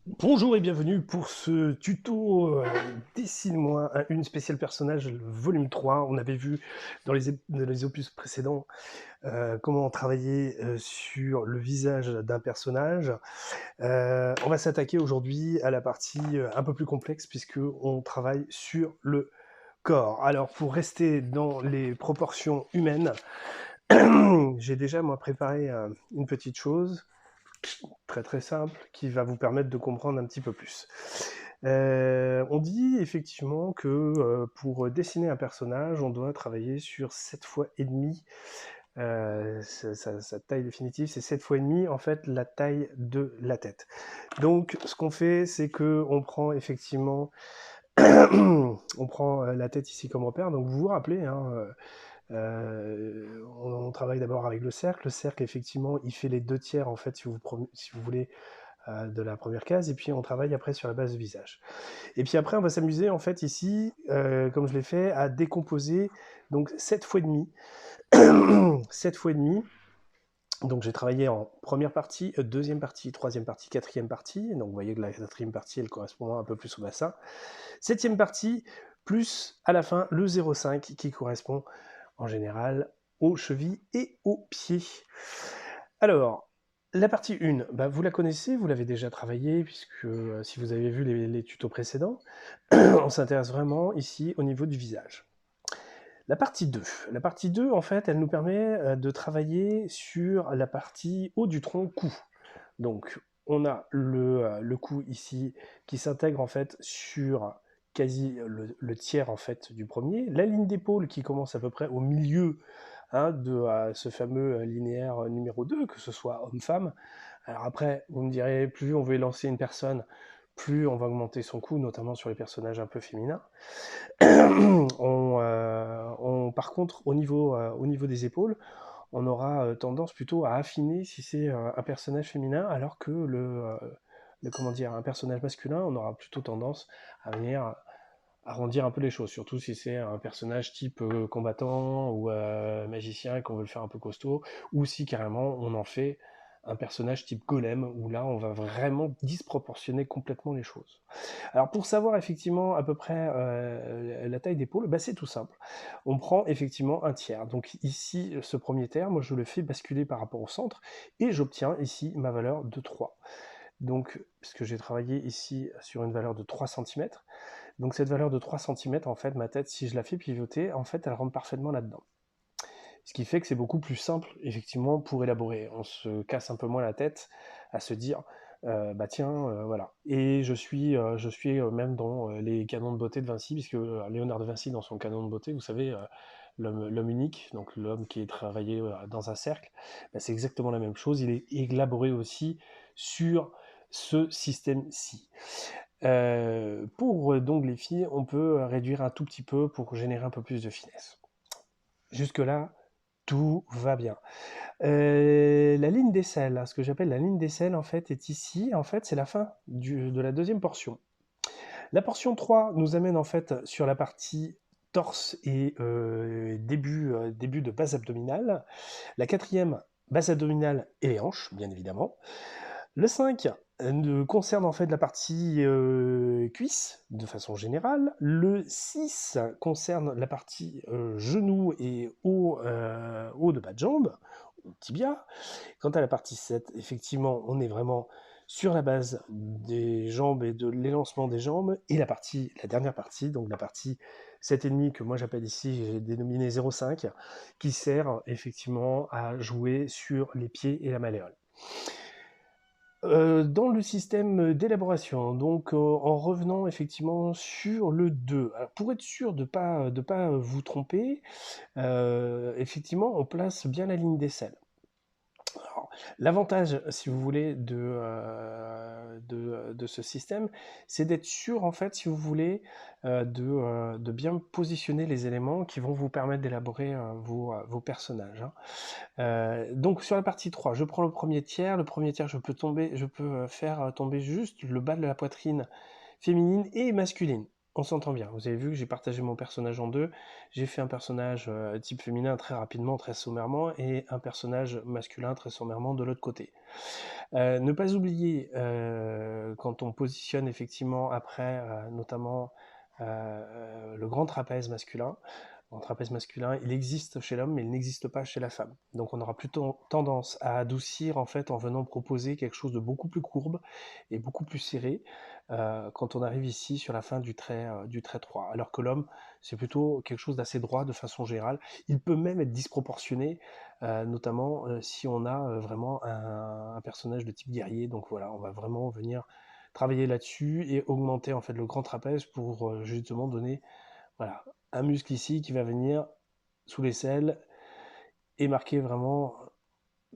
Bonjour et bienvenue pour ce tuto Dessine-moi une spéciale personnage, le volume 3. On avait vu dans les opus précédents comment travailler sur le visage d'un personnage. On va s'attaquer aujourd'hui à la partie un peu plus complexe puisque on travaille sur le corps. Alors pour rester dans les proportions humaines, j'ai déjà moi préparé une petite chose très très simple qui va vous permettre de comprendre un petit peu plus. On dit effectivement que pour dessiner un personnage, on doit travailler sur 7 fois et demi. Sa taille définitive, c'est 7 fois et demi en fait la taille de la tête. Donc ce qu'on fait, c'est que on prend effectivement on prend la tête ici comme repère. Donc vous vous rappelez, hein, on travaille d'abord avec le cercle. Le cercle, effectivement, il fait les 2 tiers, en fait, si vous voulez, de la première case, et puis on travaille après sur la base de visage. Et puis après, on va s'amuser, en fait, ici, comme je l'ai fait, à décomposer, donc 7 fois et demi. 7 fois et demi. Donc j'ai travaillé en première partie, deuxième partie, troisième partie, quatrième partie. Donc vous voyez que la quatrième partie, elle correspond un peu plus au bassin. Septième partie, plus à la fin le 0,5 qui correspond en général aux chevilles et aux pieds. Alors, la partie 1, bah, vous la connaissez, vous l'avez déjà travaillée, puisque si vous avez vu les tutos précédents, on s'intéresse vraiment ici au niveau du visage. La partie 2, en fait, elle nous permet de travailler sur la partie haut du tronc cou. Donc, on a le cou ici qui s'intègre en fait sur quasi le tiers en fait du premier, la ligne d'épaule qui commence à peu près au milieu hein, de ce fameux linéaire numéro 2, que ce soit homme-femme. Alors après, vous me direz, plus on veut élancer une personne, plus on va augmenter son coût, notamment sur les personnages un peu féminins. Par contre, au niveau des épaules, on aura tendance plutôt à affiner si c'est un personnage féminin, alors que comment dire, un personnage masculin, on aura plutôt tendance à venir arrondir un peu les choses, surtout si c'est un personnage type combattant ou magicien et qu'on veut le faire un peu costaud, ou si carrément on en fait un personnage type golem, où là on va vraiment disproportionner complètement les choses. Alors pour savoir effectivement à peu près la taille d'épaule, bah, c'est tout simple. On prend effectivement un tiers. Donc ici, ce premier tiers, moi je le fais basculer par rapport au centre, et j'obtiens ici ma valeur de 3. Donc, puisque j'ai travaillé ici sur une valeur de 3 cm, donc cette valeur de 3 cm, en fait, ma tête, si je la fais pivoter, en fait, elle rentre parfaitement là-dedans. Ce qui fait que c'est beaucoup plus simple, effectivement, pour élaborer. On se casse un peu moins la tête à se dire, bah tiens, voilà. Et je suis même dans les canons de beauté de Vinci, puisque Léonard de Vinci, dans son canon de beauté, vous savez, l'homme unique, donc l'homme qui est travaillé dans un cercle, bah, c'est exactement la même chose. Il est élaboré aussi sur ce système-ci. Pour donc les filles, on peut réduire un tout petit peu pour générer un peu plus de finesse. Jusque-là, tout va bien. La ligne d'aisselle, ce que j'appelle la ligne d'aisselle, en fait, est ici. En fait, c'est la fin de la deuxième portion. La portion 3 nous amène en fait sur la partie torse et début de base abdominale. La quatrième, base abdominale et les hanches, bien évidemment. Le 5 concerne en fait la partie cuisse de façon générale. Le 6 concerne la partie genou et haut de bas de jambe, tibia. Quant à la partie 7, effectivement, on est vraiment sur la base des jambes et de l'élancement des jambes. Et la dernière partie, donc la partie 7,5 que moi j'appelle ici, j'ai dénominé 0,5, qui sert effectivement à jouer sur les pieds et la malléole. Dans le système d'élaboration, donc en revenant effectivement sur le 2, alors pour être sûr de pas vous tromper, effectivement, on place bien la ligne d'aisselle. Alors, l'avantage, si vous voulez, de ce système, c'est d'être sûr, en fait, si vous voulez, de bien positionner les éléments qui vont vous permettre d'élaborer vos personnages. Hein. Donc sur la partie 3, je prends le premier tiers. Le premier tiers, je peux faire tomber juste le bas de la poitrine féminine et masculine. On s'entend bien. Vous avez vu que j'ai partagé mon personnage en deux. J'ai fait un personnage type féminin très rapidement, très sommairement, et un personnage masculin très sommairement de l'autre côté. Ne pas oublier quand on positionne effectivement après, notamment le grand trapèze masculin, en trapèze masculin, il existe chez l'homme, mais il n'existe pas chez la femme. Donc on aura plutôt tendance à adoucir en fait en venant proposer quelque chose de beaucoup plus courbe et beaucoup plus serré quand on arrive ici sur la fin du trait 3. Alors que l'homme, c'est plutôt quelque chose d'assez droit de façon générale. Il peut même être disproportionné, notamment si on a vraiment un personnage de type guerrier. Donc voilà, on va vraiment venir travailler là-dessus et augmenter en fait le grand trapèze pour justement donner voilà, un muscle ici qui va venir sous l'aisselle et marquer vraiment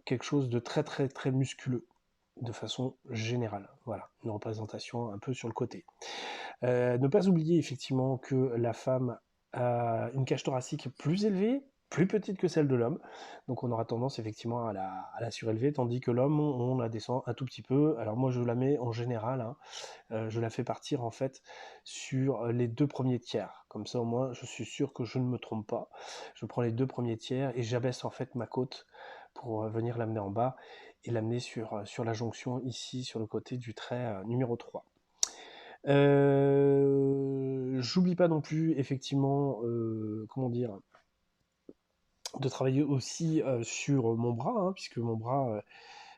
quelque chose de très très très musculeux de façon générale. Voilà, une représentation un peu sur le côté. Ne pas oublier effectivement que la femme a une cage thoracique plus élevée, plus petite que celle de l'homme, donc on aura tendance effectivement à la surélever, tandis que l'homme, on la descend un tout petit peu. Alors moi je la mets en général, hein, je la fais partir en fait sur les 2 premiers tiers. Comme ça au moins je suis sûr que je ne me trompe pas. Je prends les 2 premiers tiers et j'abaisse en fait ma côte pour venir l'amener en bas et l'amener sur la jonction ici sur le côté du trait numéro 3. J'oublie pas non plus effectivement, comment dire, de travailler aussi sur mon bras, hein, puisque mon bras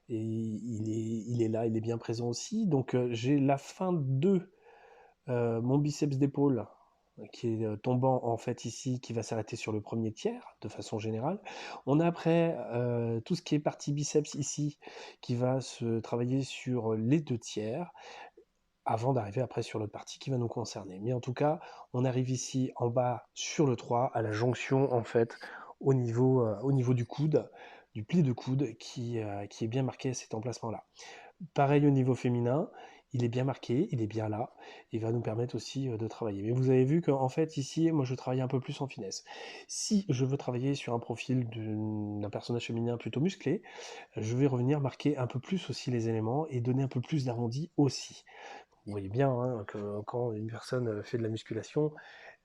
il est là, il est bien présent aussi. Donc j'ai la fin de mon biceps d'épaule qui est tombant en fait ici, qui va s'arrêter sur le premier tiers de façon générale. On a après tout ce qui est partie biceps ici qui va se travailler sur les 2 tiers avant d'arriver après sur l'autre partie qui va nous concerner. Mais en tout cas, on arrive ici en bas sur le 3 à la jonction en fait au niveau du coude, du pli de coude qui est bien marqué à cet emplacement-là. Pareil au niveau féminin, il est bien marqué, il est bien là, il va nous permettre aussi de travailler. Mais vous avez vu qu'en fait ici, moi je travaille un peu plus en finesse. Si je veux travailler sur un profil d'un personnage féminin plutôt musclé, je vais revenir marquer un peu plus aussi les éléments et donner un peu plus d'arrondi aussi. Vous voyez bien hein, que quand une personne fait de la musculation,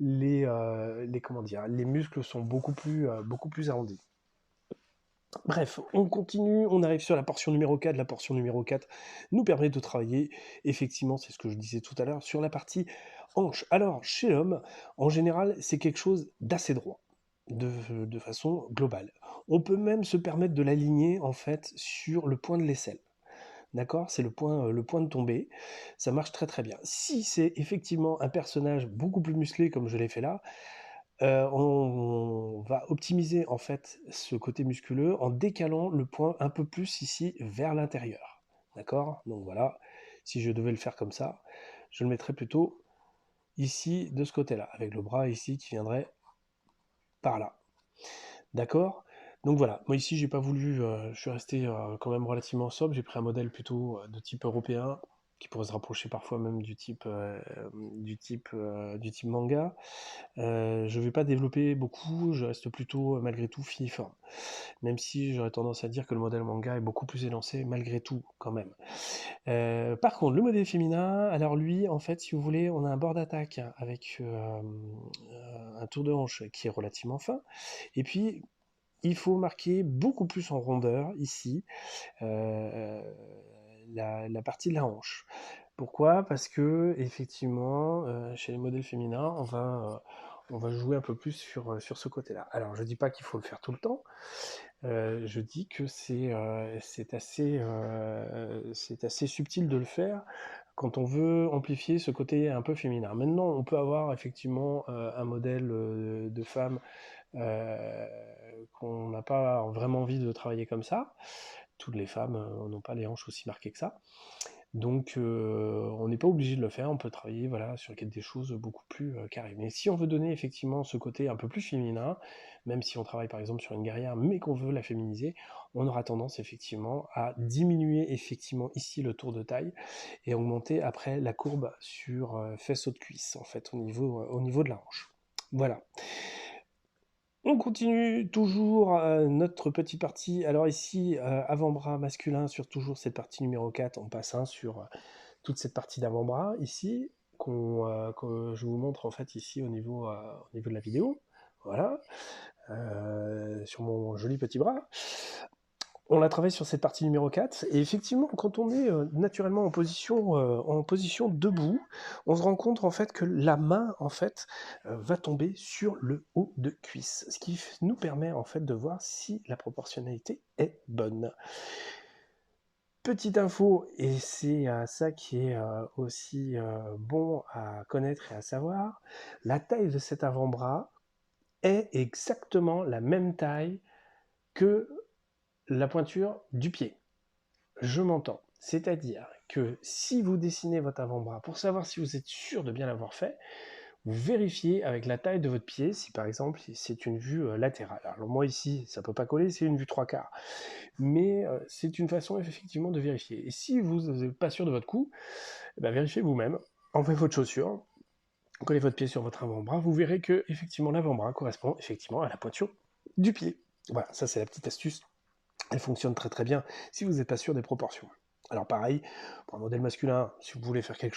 comment dire, les muscles sont beaucoup plus arrondis. Bref, on continue, on arrive sur la portion numéro 4. La portion numéro 4 nous permet de travailler, effectivement, c'est ce que je disais tout à l'heure, sur la partie hanche. Alors, chez l'homme, en général, c'est quelque chose d'assez droit, de façon globale. On peut même se permettre de l'aligner, en fait, sur le point de l'aisselle. D'accord? C'est le point de tombée. Ça marche très très bien. Si c'est effectivement un personnage beaucoup plus musclé, comme je l'ai fait là, on va optimiser en fait ce côté musculeux en décalant le point un peu plus ici vers l'intérieur. D'accord? Donc voilà, si je devais le faire comme ça, je le mettrais plutôt ici de ce côté-là, avec le bras ici qui viendrait par là. D'accord? Donc voilà, moi ici j'ai pas voulu, je suis resté quand même relativement sobre, j'ai pris un modèle plutôt de type européen, qui pourrait se rapprocher parfois même du type manga. Je vais pas développer beaucoup, je reste plutôt malgré tout filiforme. Même si j'aurais tendance à dire que le modèle manga est beaucoup plus élancé malgré tout quand même. Par contre, le modèle féminin, alors lui, en fait, si vous voulez, on a un bord d'attaque avec un tour de hanche qui est relativement fin, et puis il faut marquer beaucoup plus en rondeur ici euh, la partie de la hanche. Pourquoi? Parce que effectivement, chez les modèles féminins, on va jouer un peu plus sur ce côté-là. Alors, je dis pas qu'il faut le faire tout le temps. Je dis que c'est assez subtil de le faire quand on veut amplifier ce côté un peu féminin. Maintenant, on peut avoir effectivement un modèle de femme qu'on n'a pas vraiment envie de travailler comme ça. Toutes les femmes n'ont pas les hanches aussi marquées que ça. Donc on n'est pas obligé de le faire, on peut travailler voilà, sur des choses beaucoup plus carrées. Mais si on veut donner effectivement ce côté un peu plus féminin, même si on travaille par exemple sur une guerrière, mais qu'on veut la féminiser, on aura tendance effectivement à diminuer effectivement ici le tour de taille et augmenter après la courbe sur faisceau de cuisse, en fait, au niveau de la hanche. Voilà. On continue toujours notre petite partie. Alors ici, avant-bras masculin sur toujours cette partie numéro 4, on passe sur toute cette partie d'avant-bras ici, que je vous montre en fait ici au niveau de la vidéo. Voilà, sur mon joli petit bras. On la travaille sur cette partie numéro 4 et effectivement, quand on est, naturellement en position debout, on se rend compte, en fait, que la main, en fait, va tomber sur le haut de cuisse. Ce qui nous permet, en fait, de voir si la proportionnalité est bonne. Petite info, et c'est, ça qui est, aussi, bon à connaître et à savoir, la taille de cet avant-bras est exactement la même taille que la pointure du pied. Je m'entends. C'est-à-dire que si vous dessinez votre avant-bras pour savoir si vous êtes sûr de bien l'avoir fait, vous vérifiez avec la taille de votre pied si par exemple c'est une vue latérale. Alors moi ici, ça ne peut pas coller, c'est une vue 3/4. Mais c'est une façon effectivement de vérifier. Et si vous n'êtes pas sûr de votre coup, eh ben, vérifiez vous-même. Enlevez votre chaussure, collez votre pied sur votre avant-bras, vous verrez que effectivement l'avant-bras correspond effectivement à la pointure du pied. Voilà, ça c'est la petite astuce. Elle fonctionne très très bien si vous n'êtes pas sûr des proportions. Alors pareil, pour un modèle masculin, si vous voulez faire quelque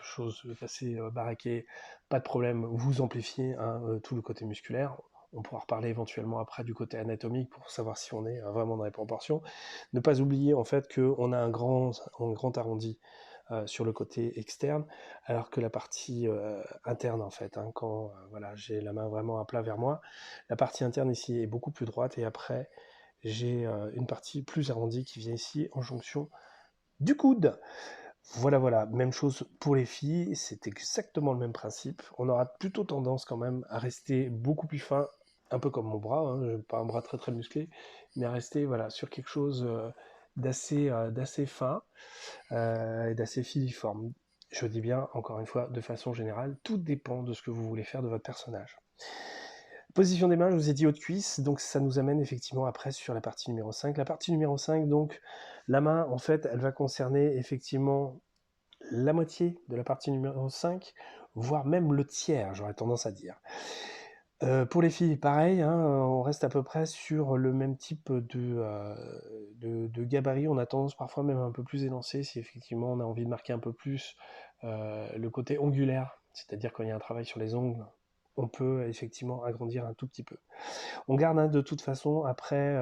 chose d'assez baraqué, pas de problème, vous amplifiez tout le côté musculaire. On pourra reparler éventuellement après du côté anatomique pour savoir si on est vraiment dans les proportions. Ne pas oublier en fait qu'on a un grand arrondi sur le côté externe, alors que la partie interne en fait, quand voilà, j'ai la main vraiment à plat vers moi, la partie interne ici est beaucoup plus droite et après j'ai une partie plus arrondie qui vient ici en jonction du coude. Voilà, voilà, même chose pour les filles, c'est exactement le même principe. On aura plutôt tendance quand même à rester beaucoup plus fin, un peu comme mon bras, hein, pas un bras très très musclé, mais à rester voilà, sur quelque chose d'assez fin et d'assez filiforme. Je dis bien, encore une fois, de façon générale, tout dépend de ce que vous voulez faire de votre personnage. Position des mains, je vous ai dit haut de cuisse, donc ça nous amène effectivement après sur la partie numéro 5. La partie numéro 5, donc la main, en fait, elle va concerner effectivement la moitié de la partie numéro 5, voire même le tiers, j'aurais tendance à dire. Pour les filles, pareil, on reste à peu près sur le même type de gabarit. On a tendance parfois même un peu plus élancé si effectivement on a envie de marquer un peu plus le côté ongulaire, c'est-à-dire quand il y a un travail sur les ongles, on peut effectivement agrandir un tout petit peu. On garde de toute façon après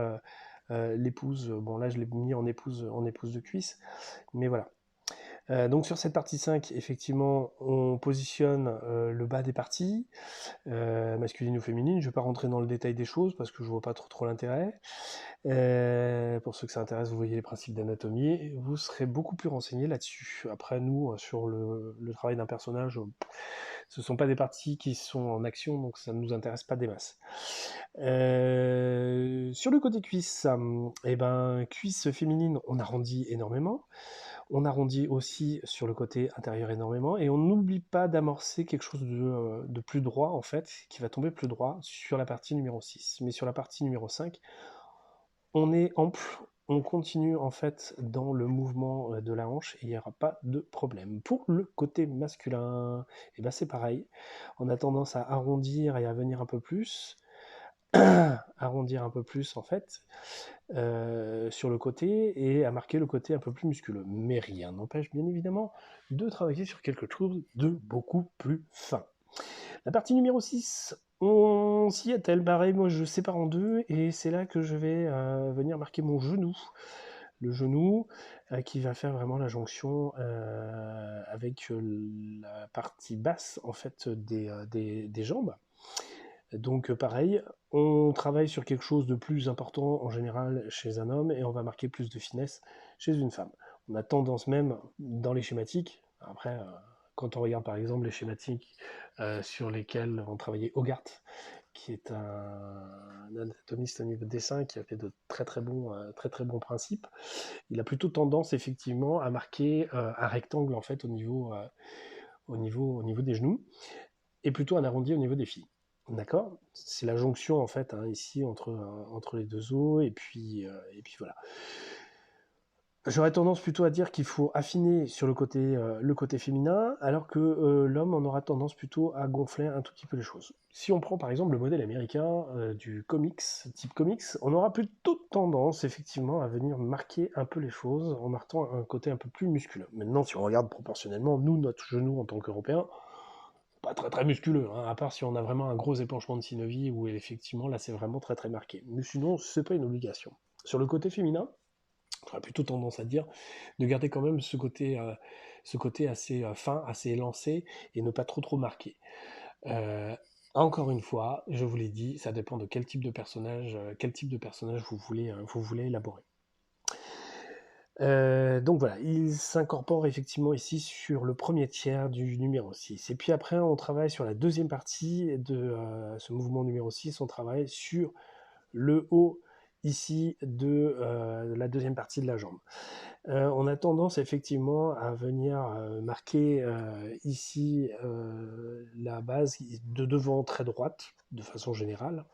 l'épouse. Bon là je l'ai mis en épouse de cuisse, mais voilà. Donc sur cette partie 5, effectivement, on positionne le bas des parties, masculine ou féminine. Je ne vais pas rentrer dans le détail des choses parce que je ne vois pas trop l'intérêt. Pour ceux que ça intéresse, vous voyez les principes d'anatomie. Vous serez beaucoup plus renseigné là-dessus. Après, nous, sur le travail d'un personnage, ce ne sont pas des parties qui sont en action, donc ça ne nous intéresse pas des masses. Sur le côté cuisse, eh ben, cuisse féminine, on arrondit énormément. On arrondit aussi sur le côté intérieur énormément et on n'oublie pas d'amorcer quelque chose de plus droit en fait, qui va tomber plus droit sur la partie numéro 6. Mais sur la partie numéro 5, on est ample, on continue en fait dans le mouvement de la hanche et il n'y aura pas de problème. Pour le côté masculin, eh ben c'est pareil, on a tendance à arrondir et à venir un peu plus, arrondir un peu plus en fait, sur le côté et à marquer le côté un peu plus musculeux. Mais rien n'empêche bien évidemment de travailler sur quelque chose de beaucoup plus fin. La partie numéro 6, on s'y attelle. Pareil, moi je sépare en deux et c'est là que je vais venir marquer mon genou. Le genou qui va faire vraiment la jonction avec la partie basse en fait des jambes. Donc pareil, on travaille sur quelque chose de plus important en général chez un homme et on va marquer plus de finesse chez une femme. On a tendance même dans les schématiques, après quand on regarde par exemple les schématiques sur lesquels on travaillait Hogarth, qui est un anatomiste au niveau de dessin qui a fait de très très bons principes, il a plutôt tendance effectivement à marquer un rectangle en fait au niveau des genoux et plutôt un arrondi au niveau des filles. D'accord. C'est la jonction en fait ici entre les deux os et puis voilà. J'aurais tendance plutôt à dire qu'il faut affiner sur le côté féminin, alors que l'homme on aura tendance plutôt à gonfler un tout petit peu les choses. Si on prend par exemple le modèle américain du comics, type comics, on aura plutôt tendance effectivement à venir marquer un peu les choses en marquant un côté un peu plus musculeux. Maintenant, si on regarde proportionnellement, nous, notre genou en tant qu'Européens, pas très très musculeux, à part si on a vraiment un gros épanchement de synovie où effectivement là c'est vraiment très très marqué. Mais sinon, c'est pas une obligation. Sur le côté féminin, j'aurais plutôt tendance à dire de garder quand même ce côté assez fin, assez élancé et ne pas trop trop marqué. Euh, Encore une fois, je vous l'ai dit, ça dépend de quel type de personnage vous voulez élaborer. Donc voilà, il s'incorpore effectivement ici sur le premier tiers du numéro 6. Et puis après, on travaille sur la deuxième partie de ce mouvement numéro 6, on travaille sur le haut ici de la deuxième partie de la jambe. On a tendance effectivement à venir marquer ici la base de devant très droite, de façon générale.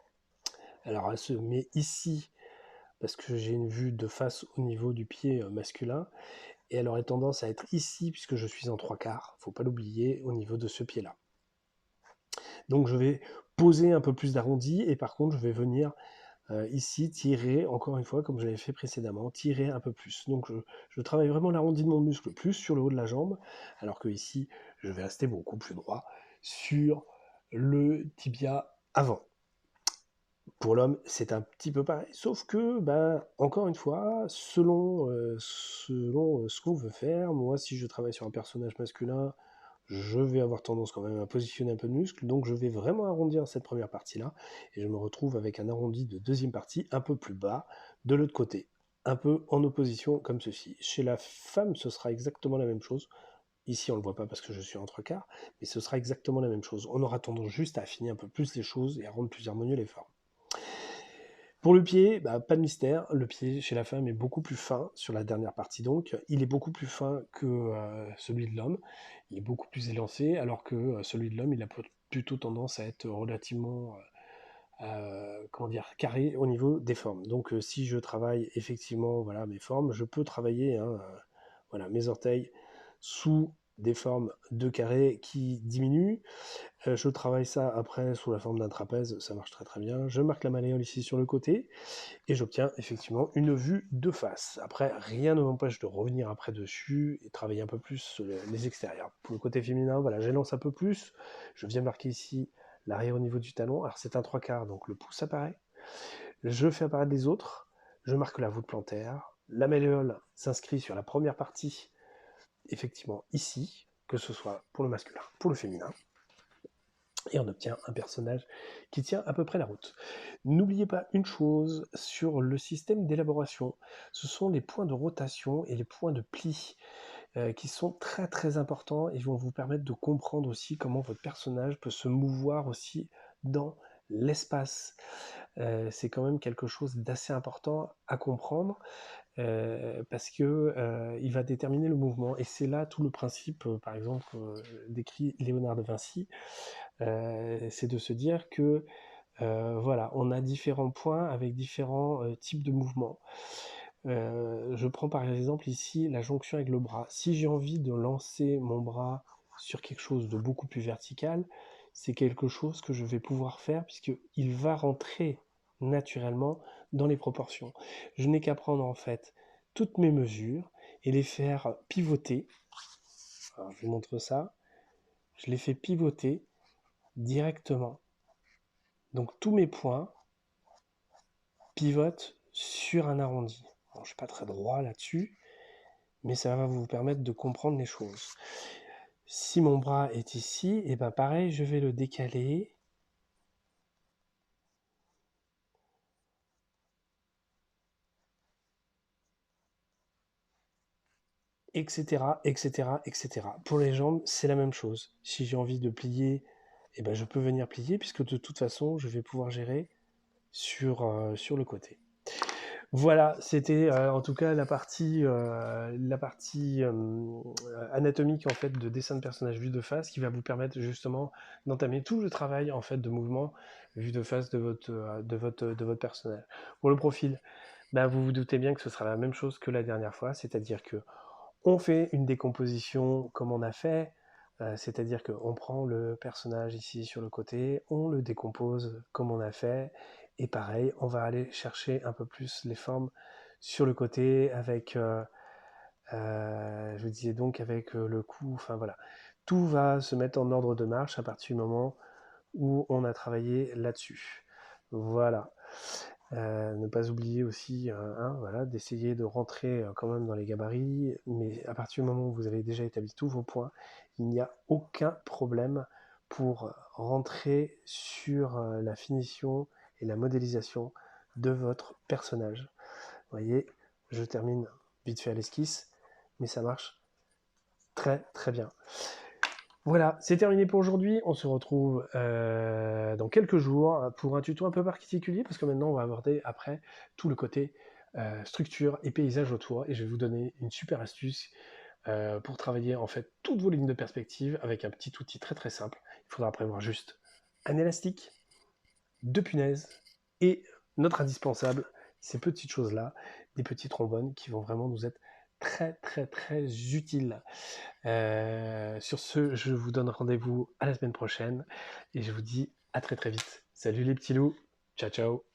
Alors elle se met ici parce que j'ai une vue de face au niveau du pied masculin, et elle aurait tendance à être ici puisque je suis en trois quarts, faut pas l'oublier, au niveau de ce pied-là. Donc je vais poser un peu plus d'arrondi, et par contre je vais venir ici tirer, encore une fois comme je l'avais fait précédemment, tirer un peu plus. Donc je travaille vraiment l'arrondi de mon muscle plus sur le haut de la jambe, alors que ici je vais rester beaucoup plus droit sur le tibia avant. Pour l'homme, c'est un petit peu pareil, sauf que, bah, encore une fois, selon ce qu'on veut faire, moi, si je travaille sur un personnage masculin, je vais avoir tendance quand même à positionner un peu de muscle, donc je vais vraiment arrondir cette première partie-là, et je me retrouve avec un arrondi de deuxième partie un peu plus bas, de l'autre côté, un peu en opposition comme ceci. Chez la femme, ce sera exactement la même chose. Ici, on ne le voit pas parce que je suis en trois quarts, mais ce sera exactement la même chose. On aura tendance juste à affiner un peu plus les choses et à rendre plus harmonieux les formes. Pour le pied, bah, pas de mystère, le pied chez la femme est beaucoup plus fin, sur la dernière partie donc, il est beaucoup plus fin que celui de l'homme, il est beaucoup plus élancé, alors que celui de l'homme, il a plutôt tendance à être relativement comment dire, carré au niveau des formes. Donc si je travaille effectivement voilà, mes formes, je peux travailler voilà, mes orteils sous des formes de carré qui diminuent. Je travaille ça après sous la forme d'un trapèze, ça marche très très bien. Je marque la malléole ici sur le côté et j'obtiens effectivement une vue de face. Après, rien ne m'empêche de revenir après dessus et travailler un peu plus les extérieurs. Pour le côté féminin, voilà, j'élance un peu plus. Je viens marquer ici l'arrière au niveau du talon. Alors c'est un trois quarts, donc le pouce apparaît. Je fais apparaître les autres. Je marque la voûte plantaire. La malléole s'inscrit sur la première partie, effectivement ici, que ce soit pour le masculin, pour le féminin. Et on obtient un personnage qui tient à peu près la route. N'oubliez pas une chose sur le système d'élaboration, ce sont les points de rotation et les points de pli qui sont très très importants et vont vous permettre de comprendre aussi comment votre personnage peut se mouvoir aussi dans l'espace. C'est quand même quelque chose d'assez important à comprendre parce que il va déterminer le mouvement, et c'est là tout le principe, par exemple, décrit Léonard de Vinci, c'est de se dire que voilà, on a différents points avec différents types de mouvements. Je prends par exemple ici la jonction avec le bras. Si j'ai envie de lancer mon bras sur quelque chose de beaucoup plus vertical, c'est quelque chose que je vais pouvoir faire puisqu'il va rentrer naturellement dans les proportions. Je n'ai qu'à prendre en fait toutes mes mesures et les faire pivoter. Alors, je vous montre ça. Je les fais pivoter directement. Donc tous mes points pivotent sur un arrondi. Bon, je ne suis pas très droit là-dessus, mais ça va vous permettre de comprendre les choses. Si mon bras est ici, et ben pareil, je vais le décaler. Etc., etc., etc. Pour les jambes, c'est la même chose. Si j'ai envie de plier, eh ben je peux venir plier, puisque de toute façon, je vais pouvoir gérer sur le côté. Voilà, c'était en tout cas la partie anatomique en fait de dessin de personnage vue de face qui va vous permettre justement d'entamer tout le travail en fait de mouvement vue de face de votre personnage. Pour le profil, ben, vous vous doutez bien que ce sera la même chose que la dernière fois, c'est-à-dire que on fait une décomposition comme on a fait, c'est-à-dire qu'on prend le personnage ici sur le côté, on le décompose comme on a fait, et pareil, on va aller chercher un peu plus les formes sur le côté avec, je vous disais donc avec le cou, enfin voilà. Tout va se mettre en ordre de marche à partir du moment où on a travaillé là-dessus. Voilà. Ne pas oublier aussi, hein, voilà, d'essayer de rentrer quand même dans les gabarits, mais à partir du moment où vous avez déjà établi tous vos points, il n'y a aucun problème pour rentrer sur la finition et la modélisation de votre personnage. Vous voyez, je termine vite fait à l'esquisse, mais ça marche très très bien. Voilà, c'est terminé pour aujourd'hui. On se retrouve dans quelques jours pour un tuto un peu particulier, parce que maintenant on va aborder après tout le côté structure et paysage autour, et je vais vous donner une super astuce pour travailler en fait toutes vos lignes de perspective avec un petit outil très très simple. Il faudra prévoir juste un élastique, deux punaises et notre indispensable, ces petites choses-là, des petits trombones qui vont vraiment nous être très très très utiles. Sur ce, je vous donne rendez-vous à la semaine prochaine et je vous dis à très très vite. Salut les petits loups, ciao ciao.